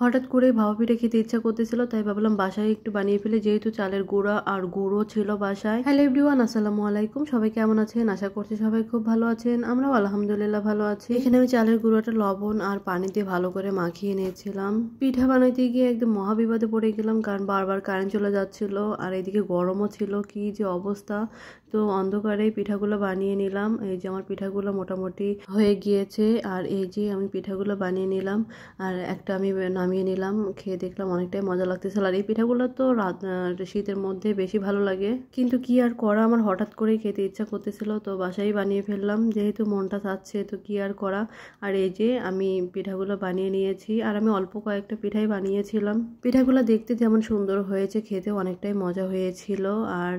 হঠাৎ করে ভাপা পিঠা খেতে ইচ্ছা করতেছিল, তাই ভাবলাম বাসায় একটু বানিয়ে ফেলে, যেহেতু চালের গুঁড়া আর গুঁড়ো ছিল বাসায়। হ্যালো এভরিওয়ান, আসসালামু আলাইকুম। সবাই কেমন আছেন? আশা করছি সবাই খুব ভালো আছেন। আমরাও আলহামদুলিল্লাহ ভালো আছি। এখানে আমি চালের গুঁড়োটা লবণ আর পানি দিয়ে ভালো করে মাখিয়ে নিয়েছিলাম। পিঠা বানাইতে গিয়ে একদম মহাবিপদে পড়ে গেলাম, কারণ বারবার কারেন্ট চলে যাচ্ছিল আর এদিকে গরমও ছিল, কি যে অবস্থা। তো অন্ধকারে পিঠাগুলো বানিয়ে নিলাম। এই যে আমার পিঠাগুলো মোটামুটি হয়ে গিয়েছে, আর এই যে আমি পিঠাগুলো বানিয়ে নিলাম আর একটা আমি নামিয়ে নিলাম। খেয়ে দেখলাম অনেকটাই মজা লাগতেছিল। আর এই পিঠাগুলো তো শীতের মধ্যে বেশি ভালো লাগে, কিন্তু কি আর করা, আমার হঠাৎ করেই খেতে ইচ্ছা করতেছিল, তো বাসায় বানিয়ে ফেললাম, যেহেতু মনটা চাচ্ছে, তো কি আর করা। আর এই যে আমি পিঠাগুলো বানিয়ে নিয়েছি, আর আমি অল্প কয়েকটা পিঠাই বানিয়েছিলাম। পিঠাগুলো দেখতে যেমন সুন্দর হয়েছে, খেতেও অনেকটাই মজা হয়েছিল। আর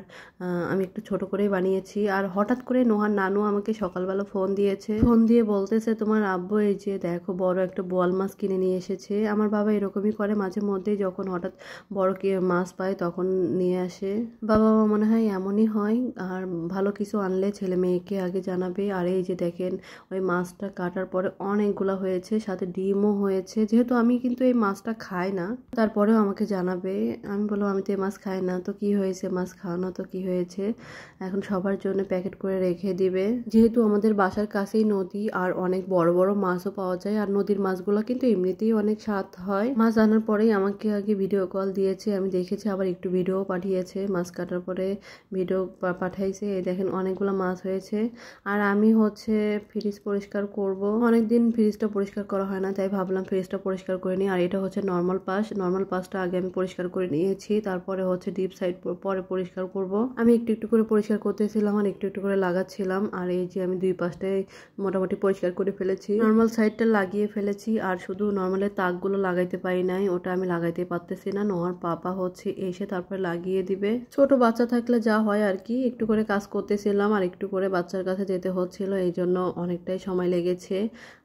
আমি একটু ছোট করেই বানিয়েছি। আর হঠাৎ করে নোহার নানু আমাকে সকালবেলা ফোন দিয়েছে, ফোন দিয়ে বলতেছে তোমার আব্বু এই যে দেখো বড় একটা বোয়াল মাছ কিনে নিয়ে এসেছে। আমার বাবা এরকমই করে মাঝে মধ্যেই, যখন হঠাৎ বড় মাছ পায় তখন নিয়ে আসে। বাবা মনে হয় এমনই হয়, আর ভালো কিছু আনলে ছেলে মেয়েকে আগে জানাবে। আর এই যে দেখেন ওই মাছটা কাটার পরে অনেকগুলা হয়েছে, সাথে ডিমও হয়েছে। যেহেতু আমি কিন্তু এই মাছটা খাই না, তারপরেও আমাকে জানাবে। আমি বললাম আমি তো এই মাছ খাই না। তো কি হয়েছে, মাছ খাও না তো কি হয়েছে? এখন সবার জন্য প্যাকেট করে রেখে দিবে। যেহেতু আমাদের বাসার কাছেই নদী, আর অনেক বড় বড় মাছও পাওয়া যায়, আর নদীর মাছগুলো কিন্তু এমনিতেই অনেক স্বাদ হয়। মাছ আনার পরেই আমাকে আগে ভিডিও কল দিয়েছে, আমি দেখেছি, আবার একটু ভিডিও পাঠিয়েছে। মাছ কাটার পরে ভিডিও পাঠাইছে। এই দেখেন অনেকগুলো মাছ হয়েছে। আর আমি ফ্রিজ পরিষ্কার করব। অনেকদিন ফ্রিজটা পরিষ্কার করা হয় না, তাই ভাবলাম ফ্রিজটা পরিষ্কার করে নিই। আর এটা হচ্ছে নর্মাল পাশ, নর্মাল পাশটা আগে আমি পরিষ্কার করে নিয়েছি, তারপরে ডিপ সাইড পরে পরিষ্কার করব। আমি একটু একটু করে পরিষ্কার করতেছিলাম আর একটু একটু করে লাগাচ্ছিলাম। আর এই যে আমি দুই পাশটাই মোটামুটি পরিষ্কার করে ফেলেছি, নর্মাল সাইডটা লাগিয়ে ফেলেছি। আর শুধু নর্মালের তাকগুলো লাগাইতে পারি নাই, ওটা আমি লাগাইতে পারতেছি না। নোহার পাপা এসে তারপরে লাগিয়ে দিবে। ছোট বাচ্চা থাকলে যা হয় আর কি, একটু করে কাজ করতেছিলাম আর একটু করে বাচ্চার কাছে যেতে হচ্ছিল, এই জন্য অনেকটাই সময় লেগেছে।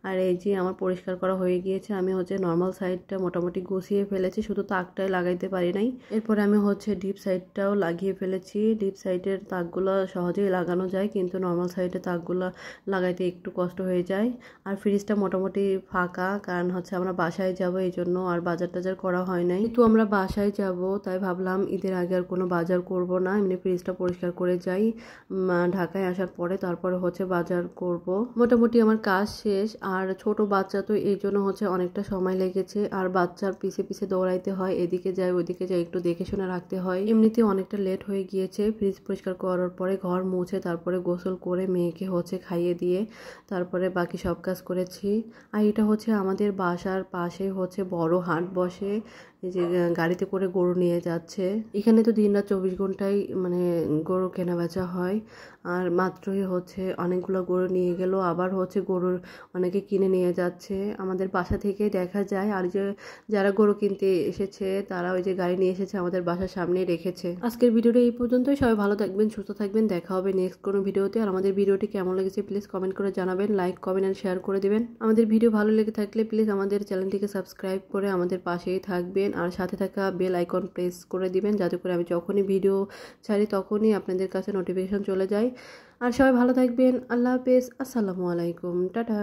আর এই যে আমার পরিষ্কার করা হয়ে গিয়েছে। আমি নর্মাল সাইডটা মোটামুটি গুছিয়ে ফেলেছি, শুধু তাকটাই লাগাইতে পারি নাই। এরপরে আমি ডিপ সাইডটাও লাগিয়ে ফেলেছি। ডিপ সাইডের তাকগুলো সহজেই লাগানো যায়, কিন্তু নর্মাল সাইডে তাকগুলো লাগাইতে একটু কষ্ট হয়ে যায়। আর ফ্রিজটা মোটামুটি ফাঁকা, কারণ আমরা বাসায় যাব, এই জন্য আর বাজার টাজার করা হয় নাই। কিন্তু আমরা বাসায় যাব, তাই ভাবলাম ঈদের আগে আর কোনো বাজার করব না, এমনি ফ্রিজটা পরিষ্কার করে যাই। ঢাকায় আসার পরে তারপরে বাজার করব। মোটামুটি আমার কাজ শেষ। আর ছোট বাচ্চা তো এই জন্য অনেকটা সময় লেগেছে, আর বাচ্চার পিছে পিছে দৌড়াইতে হয়, এদিকে যায় ওইদিকে যায়, একটু দেখে শুনে রাখতে হয়। এমনিতে অনেকটা লেট হয়ে গিয়েছে। ফ্রিজ পরিষ্কার করার পরে ঘর মুছে তারপরে গোসল করে মেয়েকে খাইয়ে দিয়ে তারপরে বাকি সব কাজ করেছি। আর এটা আমাদের বাসার পাশে বড় হাট বসে, এই যে গাড়িতে করে গরু নিয়ে যাচ্ছে। এখানে তো দিনরাত 24 ঘন্টাই গরু কেনা বেচা হয়। আর মাত্রই অনেকগুলো গরু নিয়ে গেল, আবার গরুর অনেকে কিনে নিয়ে যাচ্ছে। আমাদের বাসা থেকে দেখা যায়। আর যারা গরু কিনতে এসেছে তারা ওই যে গাড়ি নিয়ে এসেছে, আমাদের বাসার সামনেই রেখেছে। আজকের ভিডিওটা এই পর্যন্তই। সবাই ভালো থাকবেন, সুস্থ থাকবেন। দেখা হবে নেক্সট কোনো ভিডিওতে। আর আমাদের ভিডিওটি কেমন লেগেছে প্লিজ কমেন্ট করে জানাবেন, লাইক কমেন্ট আর শেয়ার করে দিবেন। আমাদের ভিডিও ভালো লেগে থাকলে প্লিজ আমাদের চ্যানেলটিকে সাবস্ক্রাইব করে আমাদের পাশেই থাকবেন, আর সাথে থাকা বেল আইকন প্রেস করে দিবেন, যাতে করে আমি যখনই ভিডিও ছাড়ি তখনই আপনাদের কাছে নোটিফিকেশন চলে যায়। আর সবাই ভালো থাকবেন। আল্লাহ হাফেজ, আসসালামু আলাইকুম, টাটা।